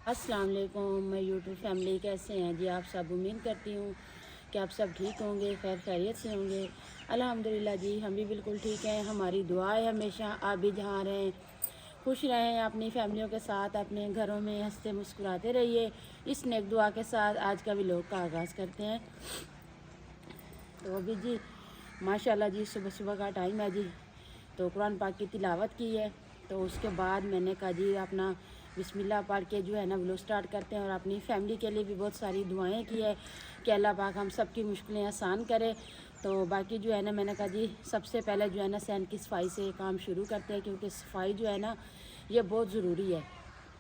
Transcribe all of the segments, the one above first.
अस्सलाम वालेकुम। मैं यूट्यूब फैमिली, कैसे हैं जी आप सब? उम्मीद करती हूँ कि आप सब ठीक होंगे, खैर खैरियत से होंगे। अल्हम्दुलिल्लाह जी, हम भी बिल्कुल ठीक हैं। हमारी दुआ है हमेशा आप भी जहाँ रहें खुश रहें, अपनी फैमिलियों के साथ अपने घरों में हंसते मुस्कुराते रहिए। इस नेक दुआ के साथ आज का व्लॉग का आगाज़ करते हैं। तो अभी जी माशाल्लाह जी सुबह सुबह का टाइम है जी, तो कुरान पाक की तिलावत की है। तो उसके बाद मैंने कहा जी अपना बिस्मिल्लाह पढ़ के जो है ना व्लॉग स्टार्ट करते हैं, और अपनी फैमिली के लिए भी बहुत सारी दुआएं की है कि अल्लाह पाक हम सब की मुश्किलें आसान करे। तो बाकी जो है ना मैंने कहा जी सबसे पहले जो है ना सैन की सफाई से काम शुरू करते हैं, क्योंकि सफाई जो है ना ये बहुत ज़रूरी है।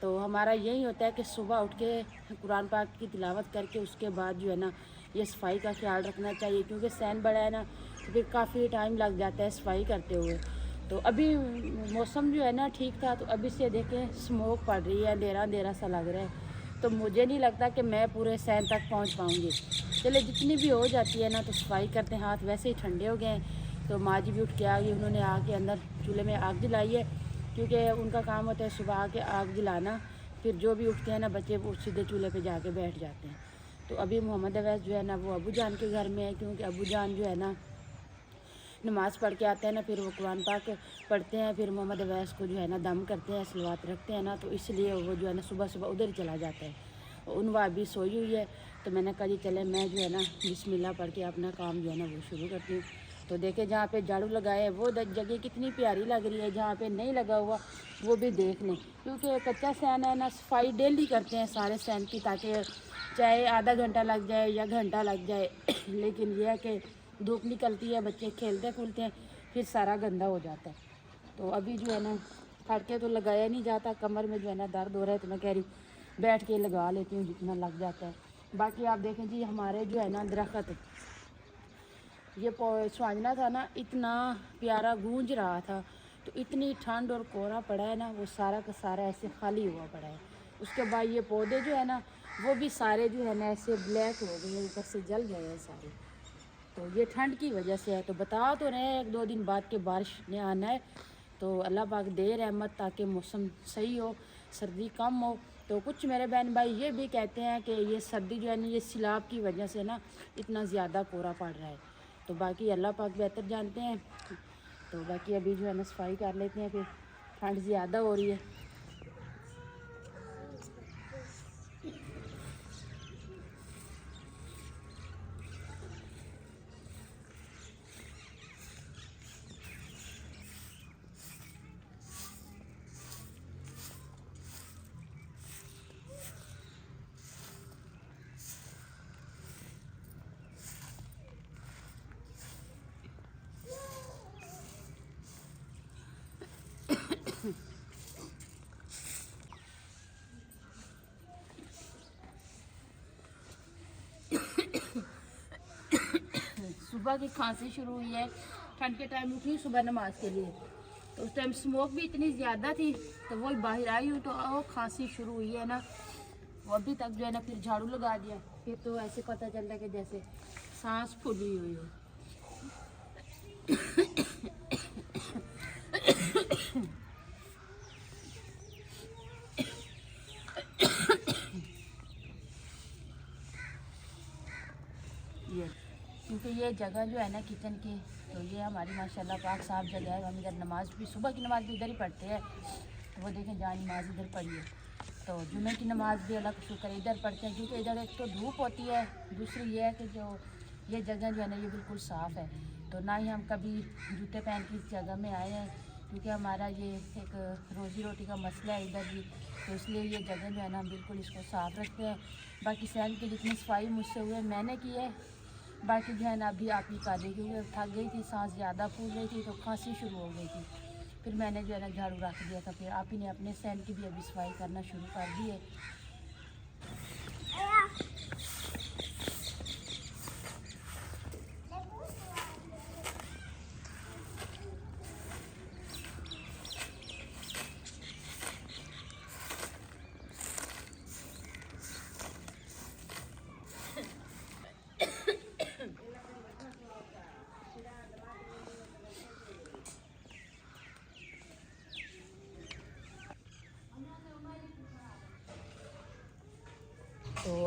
तो हमारा यही होता है कि सुबह उठ के कुरान पाक की तिलावत करके उसके बाद जो है ना ये सफाई का ख्याल रखना चाहिए, क्योंकि सैन बड़ा है ना तो फिर काफ़ी टाइम लग जाता है सफाई करते हुए। तो अभी मौसम जो है ना ठीक था, तो अभी से देखें स्मोक पड़ रही है, अंधेरा अंधेरा सा लग रहा है। तो मुझे नहीं लगता कि मैं पूरे सैन तक पहुंच पाऊंगी। चले जितनी भी हो जाती है ना तो सफाई करते हैं, हाथ वैसे ही ठंडे हो गए हैं। तो माँ जी भी उठ के आ गई, उन्होंने आके अंदर चूल्हे में आग जलाई है, क्योंकि उनका काम होता है सुबह आके आग जलाना। फिर जो भी उठते हैं ना बच्चे वो सीधे चूल्हे पे जाके बैठ जाते हैं। तो अभी मोहम्मद अवैस जो है ना वो अबू जान के घर में है, क्योंकि अबू जान जो है ना नमाज़ पढ़ के आते हैं ना, फिर वो कुरान पाक पढ़ते हैं, फिर मोहम्मद अवैस को जो है ना दम करते हैं, सलवात रखते हैं ना, तो इसलिए वो जो है ना सुबह सुबह उधर ही चला जाता है। उनवा अभी सोई हुई है, तो मैंने कहा जी चले मैं जो है ना बिस्मिल्लाह पढ़ के अपना काम जो है ना वो शुरू करती हूँ। तो देखे जहाँ पे झाड़ू लगाए है वो जगह कितनी प्यारी लग रही है, जहाँ पे नहीं लगा हुआ वो भी देख लें, क्योंकि कच्चा सैन है ना सफाई डेली करते हैं सारे सैन की, ताकि चाहे आधा घंटा लग जाए या घंटा लग जाए लेकिन यह है कि धूप निकलती है, बच्चे खेलते खुलते हैं, फिर सारा गंदा हो जाता है। तो अभी जो है ना खड़ के तो लगाया नहीं जाता, कमर में जो है ना दर्द हो रहा है, तो मैं कह रही बैठ के लगा लेती हूँ जितना लग जाता है। बाकी आप देखें जी हमारे जो है ना दरख्त ये स्वांजना था ना इतना प्यारा गूंज रहा था, तो इतनी ठंड और कोहरा पड़ा है ना वो सारा का सारा ऐसे खाली हुआ पड़ा है। उसके बाद ये पौधे जो है ना वो भी सारे जो है ना ऐसे ब्लैक हो गए हैं, ऊपर से जल गए हैं सारे। तो ये ठंड की वजह से है। तो बता तो रहे हैं एक दो दिन बाद के बारिश ने आना है, तो अल्लाह पाक दे रहमत ताकि मौसम सही हो, सर्दी कम हो। तो कुछ मेरे बहन भाई ये भी कहते हैं कि ये सर्दी जो है ना ये सैलाब की वजह से ना इतना ज़्यादा कोहरा पड़ रहा है। तो बाकी अल्लाह पाक बेहतर जानते हैं। तो बाकी अभी जो है ना सफाई कर लेते हैं, फिर ठंड ज़्यादा हो रही है। सुबह की खांसी शुरू हुई है, ठंड के टाइम उठी सुबह नमाज के लिए, तो उस टाइम स्मोक भी इतनी ज़्यादा थी, तो वही बाहर आई हूँ तो वो खांसी शुरू हुई है ना, वो अभी तक जो है ना फिर झाड़ू लगा दिया, फिर तो ऐसे पता चल रहा है कि जैसे सांस फूली हुई हो। ये क्योंकि ये जगह जो है ना किचन की, तो ये हमारी माशाल्लाह पाक साफ जगह है। हम इधर नमाज भी सुबह की नमाज भी इधर ही पढ़ते हैं, तो वो देखें जहाँ नमाज इधर पढ़ी है। तो जुमे की नमाज भी अल्लाह का शुक्र है इधर पढ़ते हैं, क्योंकि इधर एक तो धूप होती है, दूसरी ये है कि जो ये जगह जो है ना ये बिल्कुल साफ़ है। तो ना ही हम कभी जूते पहन के इस जगह में आए हैं, क्योंकि हमारा ये एक रोज़ी रोटी का मसला है इधर भी, तो इसलिए ये जगह जो है ना हम बिल्कुल इसको साफ़ रखते हैं। बाकी सैन की जितनी सफाई मुझसे हुए मैंने की है, बाकी जो है ना अभी आप ही कर दी, क्योंकि थक गई थी, सांस ज़्यादा फूल रही थी, तो खांसी शुरू हो गई थी। फिर मैंने जो है ना झाड़ू रख दिया था, फिर आप ही ने अपने सैन की भी अभी सफाई करना शुरू कर दी है।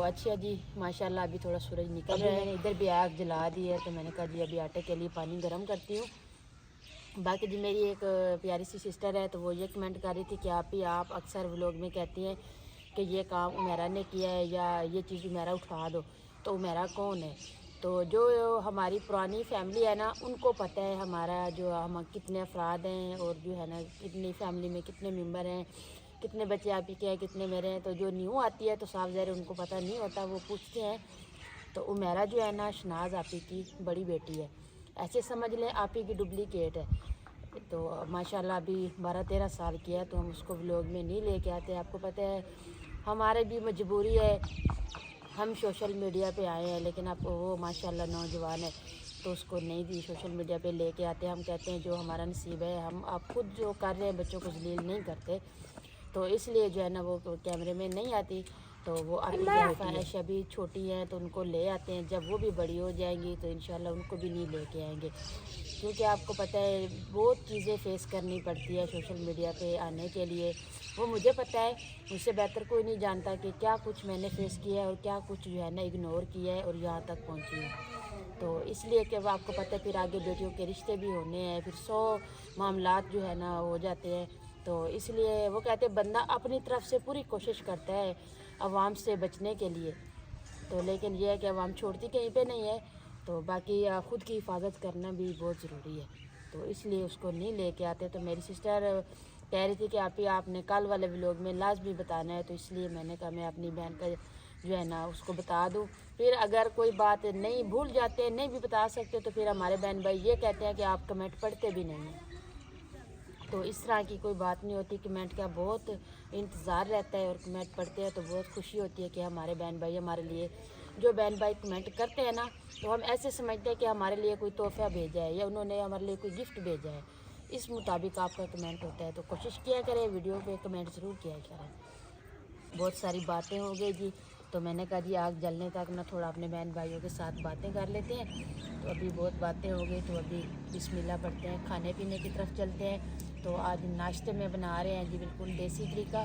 अच्छा जी, माशाल्लाह अभी थोड़ा सूरज निकल रहा है। मैंने इधर भी आग जला दी है, तो मैंने कहा जी अभी आटे के लिए पानी गर्म करती हूँ। बाकी जी मेरी एक प्यारी सी सिस्टर है, तो वो ये कमेंट कर रही थी कि आप अक्सर व्लॉग में कहती हैं कि ये काम उमेरा ने किया है या ये चीज़ उमेरा उठा दो, तो उमेरा कौन है? तो जो हमारी पुरानी फैमिली है ना, उनको पता है हमारा जो हम कितने अफराद हैं और जो है ना कितनी फैमिली में कितने मेंबर हैं, कितने बच्चे आप ही के हैं, कितने मेरे हैं। तो जो न्यू आती है तो साफ ज़ाहिर उनको पता नहीं होता, वो पूछते हैं। तो उमेरा जो है ना शनाज आप ही की बड़ी बेटी है, ऐसे समझ लें आप ही की डुप्लीकेट है। तो माशाल्लाह अभी 12-13 साल की है, तो हम उसको व्लॉग में नहीं लेके आते। आपको पता है हमारे भी मजबूरी है, हम सोशल मीडिया पे आए हैं, लेकिन आप वो माशाल्लाह नौजवान है तो उसको नहीं दी सोशल मीडिया पे लेके आते। हम कहते हैं जो हमारा नसीब है, हम आप खुद जो कर रहे हैं बच्चों को जलील नहीं करते, तो इसलिए जो है ना वो कैमरे में नहीं आती। तो वो अभी ख्वाहिश अभी छोटी हैं तो उनको ले आते हैं, जब वो भी बड़ी हो जाएंगी तो इंशाल्लाह उनको भी नहीं लेके आएंगे, क्योंकि आपको पता है बहुत चीज़ें फ़ेस करनी पड़ती है सोशल मीडिया पे आने के लिए। वो मुझे पता है, मुझसे बेहतर कोई नहीं जानता कि क्या कुछ मैंने फ़ेस किया है और क्या कुछ जो है ना इग्नोर किया है और यहाँ तक पहुँची हूँ। तो इसलिए कि वो आपको पता है फिर आगे बेटियों के रिश्ते भी होने हैं, फिर 100 मामलात जो है ना हो जाते हैं। तो इसलिए वो कहते हैं बंदा अपनी तरफ से पूरी कोशिश करता है अवाम से बचने के लिए, तो लेकिन यह है कि अवाम छोड़ती कहीं पे नहीं है। तो बाकी ख़ुद की हिफाजत करना भी बहुत ज़रूरी है, तो इसलिए उसको नहीं लेके आते। तो मेरी सिस्टर कह रही थी कि आप ही आपने कल वाले व्लॉग में लाजमी बताना है, तो इसलिए मैंने कहा मैं अपनी बहन का जो है ना उसको बता दूँ। फिर अगर कोई बात नहीं भूल जाते हैं, नहीं भी बता सकते, तो फिर हमारे बहन भाई ये कहते हैं कि आप कमेंट पढ़ते भी नहीं हैं। तो इस तरह की कोई बात नहीं होती, कमेंट का बहुत इंतज़ार रहता है और कमेंट पढ़ते हैं तो बहुत खुशी होती है कि हमारे बहन भाई हमारे लिए, जो बहन भाई कमेंट करते हैं ना, तो हम ऐसे समझते हैं कि हमारे लिए कोई तोहफ़ा भेजा है या उन्होंने हमारे लिए कोई गिफ्ट भेजा है, इस मुताबिक आपका कमेंट होता है। तो कोशिश किया करें वीडियो पे कमेंट ज़रूर किया करें। बहुत सारी बातें हो गई जी, तो मैंने कहा जी आग जलने तक ना थोड़ा अपने बहन भाइयों के साथ बातें कर लेते हैं। तो अभी बहुत बातें हो गई, तो अभी बिस्मिल्लाह पढ़ते हैं, खाने पीने की तरफ चलते हैं। तो आज नाश्ते में बना रहे हैं जी बिल्कुल देसी तरीका।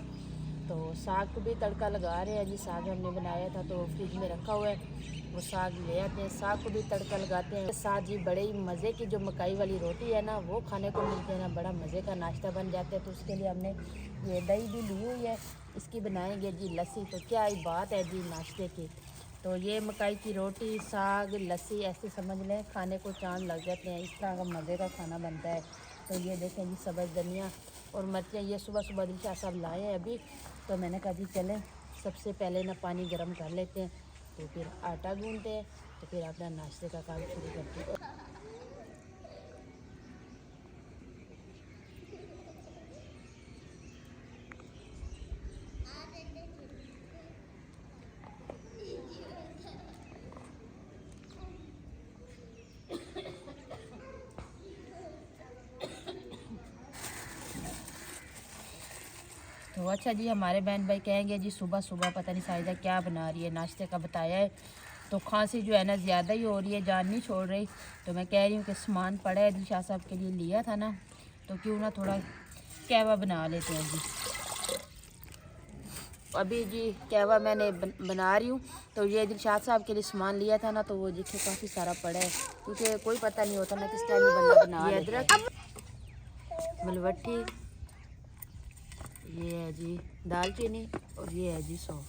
तो साग को भी तड़का लगा रहे हैं जी, साग हमने बनाया था तो फ्रिज में रखा हुआ है, वो साग ले आते हैं, साग को भी तड़का लगाते हैं। साथ जी बड़े ही मज़े की जो मकाई वाली रोटी है ना वो खाने को मिलते हैं ना, बड़ा मज़े का नाश्ता बन जाता है। तो उसके लिए हमने ये दही भी ली हुई है, इसकी बनाएंगे जी लस्सी। तो क्या ही बात है जी नाश्ते की, तो ये मकाई की रोटी साग लस्सी ऐसे समझ लें खाने को चांद लग जाते हैं, इस तरह का मज़े का खाना बनता है। तो ये देखें जी सब्ज़ धनिया और मिर्चें ये सुबह सुबह दिलशाह साहब लाए हैं अभी। तो मैंने कहा जी चलें सबसे पहले ना पानी गर्म कर लेते हैं, तो फिर आटा गूंदते हैं, तो फिर अपना नाश्ते का काम शुरू करते हैं। तो अच्छा जी हमारे बहन भाई कहेंगे जी सुबह सुबह पता नहीं साहिदा क्या बना रही है, नाश्ते का बताया है। तो खांसी जो है ना ज़्यादा ही हो रही है, जान नहीं छोड़ रही। तो मैं कह रही हूँ कि सामान पड़ा है दिलशाह साहब के लिए लिया था ना, तो क्यों ना थोड़ा कहवा बना लेते हैं जी। अभी जी कहवा मैंने बना रही हूँ। तो ये दिलशाद साहब के लिए सामान लिया था ना, तो वो देखिए काफ़ी सारा पड़ा है, क्योंकि कोई पता नहीं होता ना किस टाइम में बंदा बना लेता है। मलवट्टी, ये है जी दालचीनी और ये है जी सौंफ।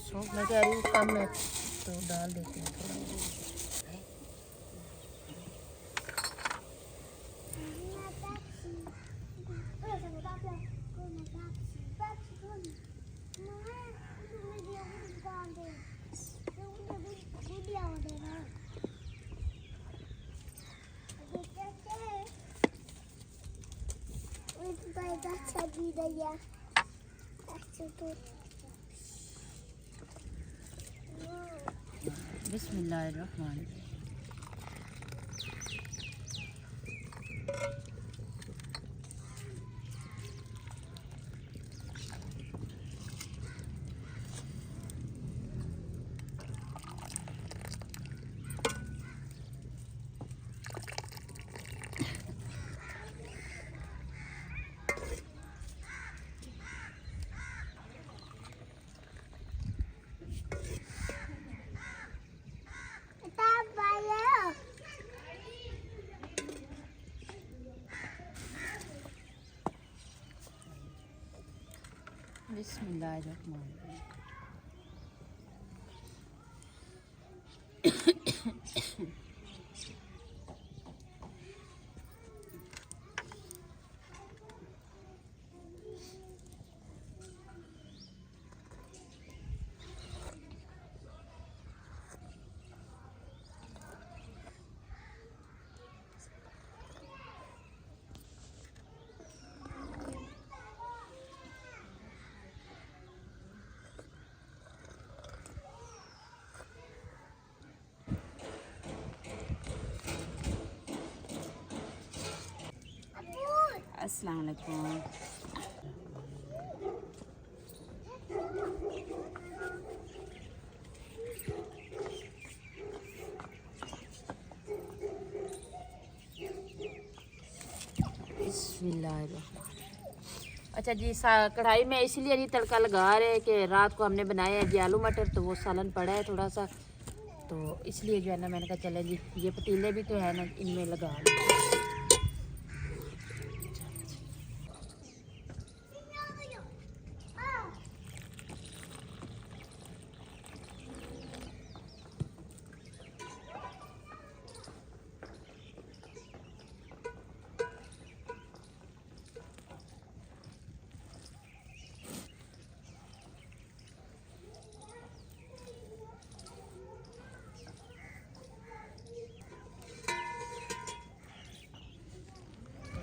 सौंफ मैं कह रही हूँ कम है तो डाल देते हैं थोड़ा। बिस्मिल्लाहिर्रहमानिर्रहीम। बिस्मिल्लाहिर्रहमानिर्रहीम। अस्सलाम वालेकुम। अच्छा जी, कढ़ाई में इसलिए नहीं तड़का लगा रहे कि रात को हमने बनाए हैं जी आलू मटर, तो वो सालन पड़ा है थोड़ा सा, तो इसलिए जो है ना मैंने कहा चले जी ये पतीले भी तो है ना, इनमें लगा लो।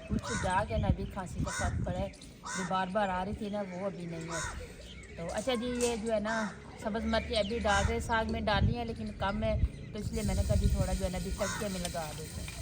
कुछ दाग है ना, अभी खांसी का फर्क पड़ा है, जो बार बार आ रही थी ना वो अभी नहीं है। तो अच्छा जी, ये जो है ना सब्ज़ मिर्ची अभी डाल रहे, साग में डाली है लेकिन कम है, तो इसलिए मैंने कभी थोड़ा जो है ना अभी तड़के में लगा देते हैं।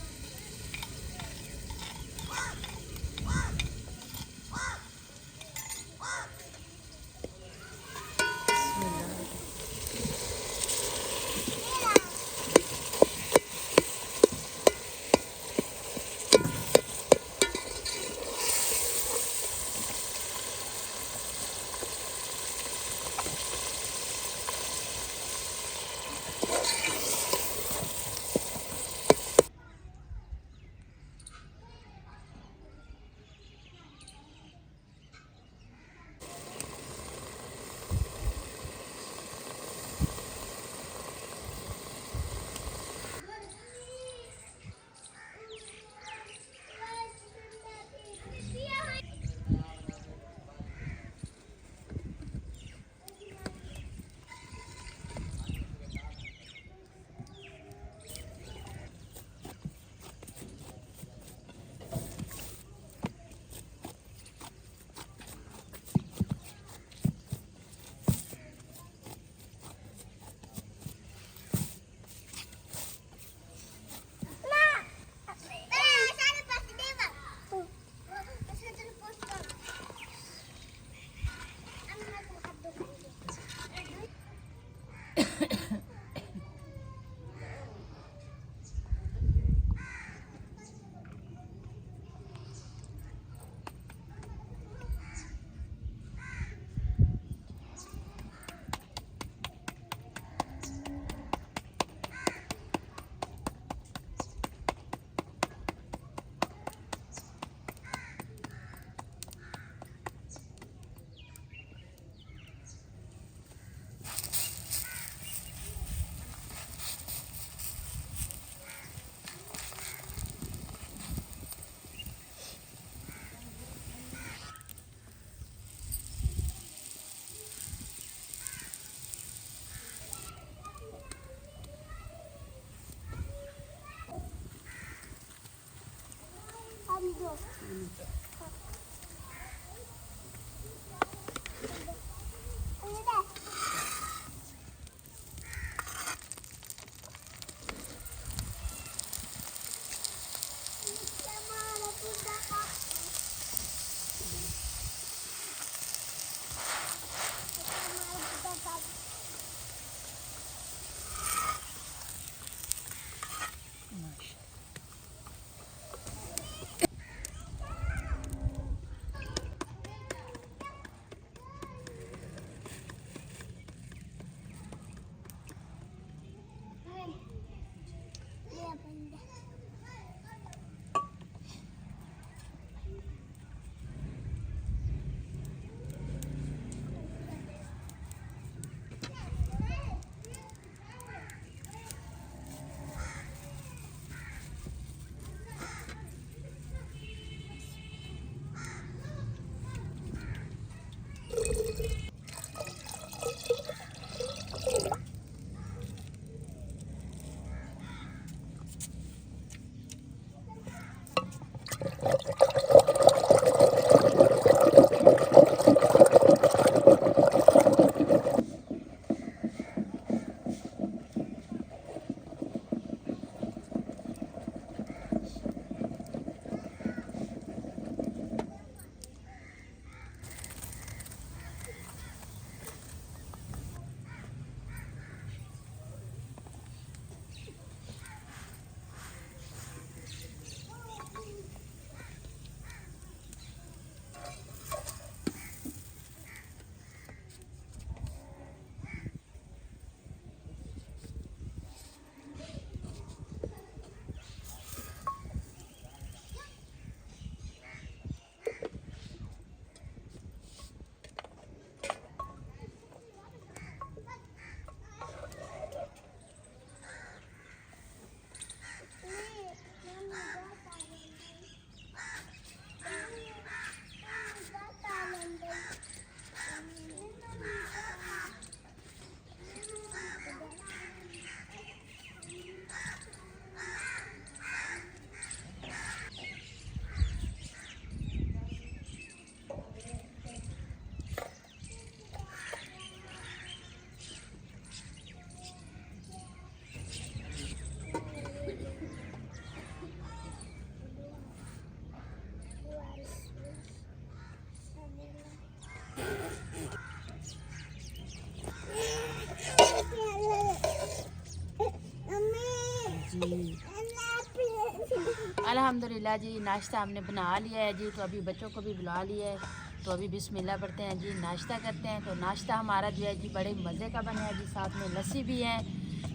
अल्हम्दुलिल्लाह जी नाश्ता हमने बना लिया है जी। तो अभी बच्चों को भी बुला लिया है, तो अभी बिस्मिल्लाह पढ़ते हैं जी, नाश्ता करते हैं। तो नाश्ता हमारा जो है जी बड़े मज़े का बना है जी, साथ में लस्सी भी है।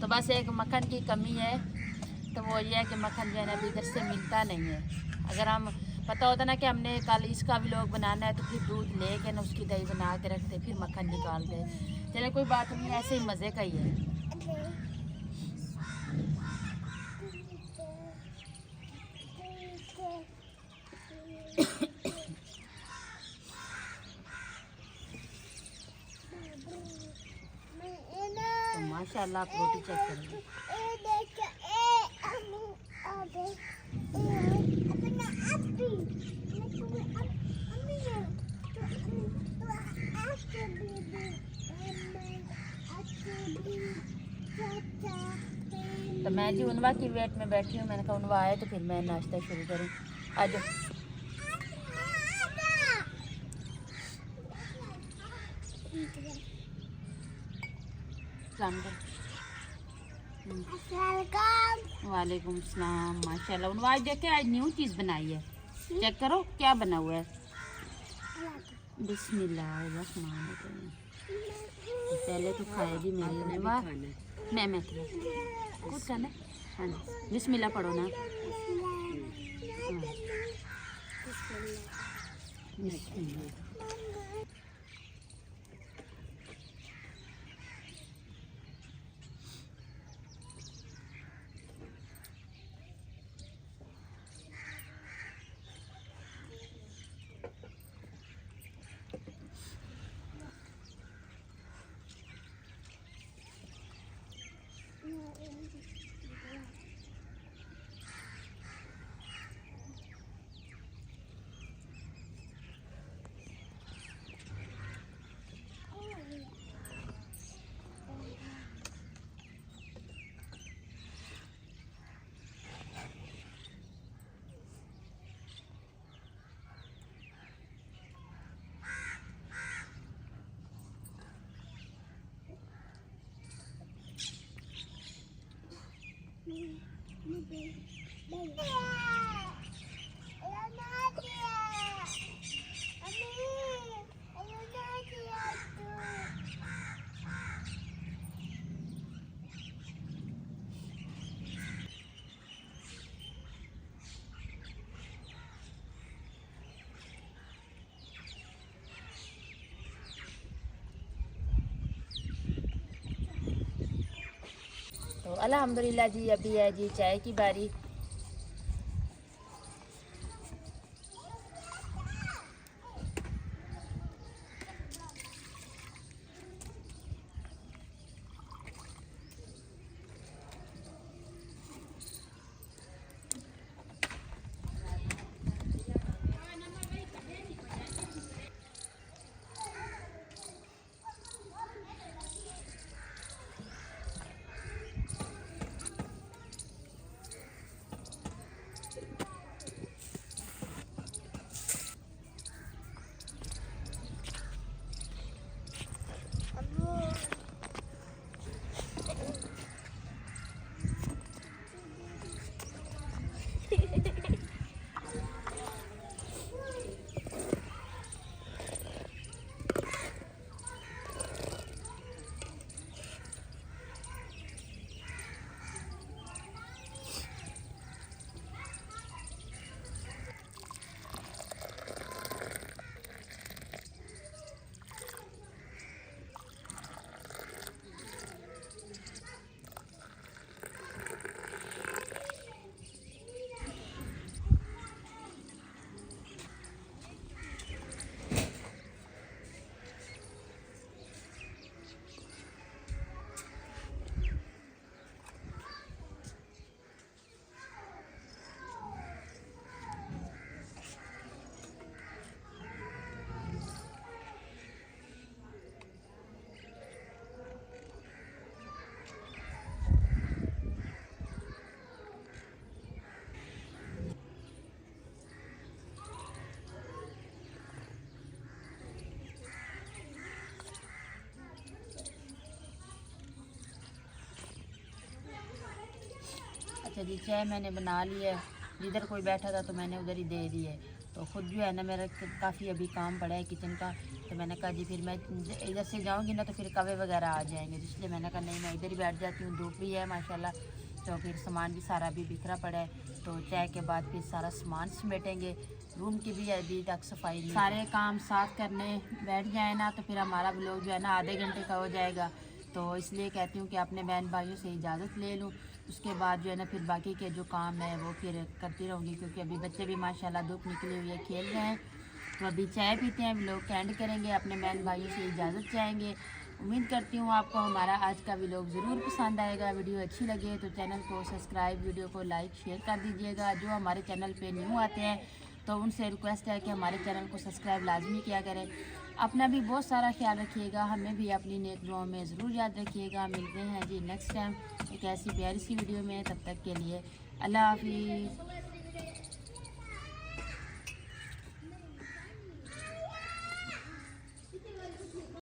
तो बस एक मक्खन की कमी है, तो वो ये है कि मक्खन जो है ना अभी इधर से मिलता नहीं है। अगर हम पता होता ना कि हमने कल इसका व्लॉग बनाना है, तो फिर दूध ले के ना उसकी दही बना के रखते, फिर मक्खन निकालते। चले कोई बात नहीं, ऐसे ही मज़े का ही है। तो माशाल्लाह आप रोटी चेक करेंगे। तो मैं जी उनवा की वेट में बैठी हूँ। मैंने कहा उनवा आए तो फिर मैं नाश्ता शुरू करूँ। आज वालेकुम सलाम। माशाल्लाह उनवा आज देखे, आज न्यू चीज़ बनाई है। चेक करो क्या बना हुआ है। बिस्मिल्लाहिर्रहमानिर्रहीम। पहले तो खाएगी मेरी उनवा, मैं कुछ खाना। हाँ जी बिस्मिल्लाह पढ़ो ना। बिस्मिल्लाह। तो अल्हम्दुलिल्लाह जी अभी है जी चाय की बारी। अच्छा जी चाय मैंने बना ली है। जिधर कोई बैठा था तो मैंने उधर ही दे दिए। तो ख़ुद जो है ना मेरा काफ़ी अभी काम पड़ा है किचन का, तो मैंने कहा जी फिर मैं इधर से जाऊंगी ना तो फिर कवे वगैरह आ जाएंगे, तो इसलिए मैंने कहा नहीं मैं इधर ही बैठ जाती हूँ। धूप भी है माशाल्लाह, तो फिर सामान भी सारा भी बिखरा पड़ा है, तो चाय के बाद फिर सारा सामान समेटेंगे। रूम की भी अभी तक सफाई नहीं, सारे काम साफ करने बैठ जाए ना तो फिर हमारा व्लॉग जो है ना आधे घंटे का हो जाएगा। तो इसलिए कहती हूँ कि अपने बहन भाइयों से इजाज़त ले लूँ, उसके बाद जो है ना फिर बाकी के जो काम है वो फिर करती रहूँगी, क्योंकि अभी बच्चे भी माशाल्लाह धूप निकली हुई है खेल रहे हैं। तो अभी चाय पीते हैं, व्लॉग का एंड करेंगे, अपने बहन भाइयों से इजाज़त चाहेंगे। उम्मीद करती हूँ आपको हमारा आज का व्लॉग ज़रूर पसंद आएगा। वीडियो अच्छी लगे तो चैनल को सब्सक्राइब, वीडियो को लाइक शेयर कर दीजिएगा। जो हमारे चैनल पे न्यू आते हैं तो उनसे रिक्वेस्ट है कि हमारे चैनल को सब्सक्राइब लाजमी किया करें। अपना भी बहुत सारा ख्याल रखिएगा, हमें भी अपनी नेक दुआओं में ज़रूर याद रखिएगा। मिलते हैं जी नेक्स्ट टाइम एक ऐसी प्यारी सी वीडियो में, तब तक के लिए अल्लाह हाफिज़।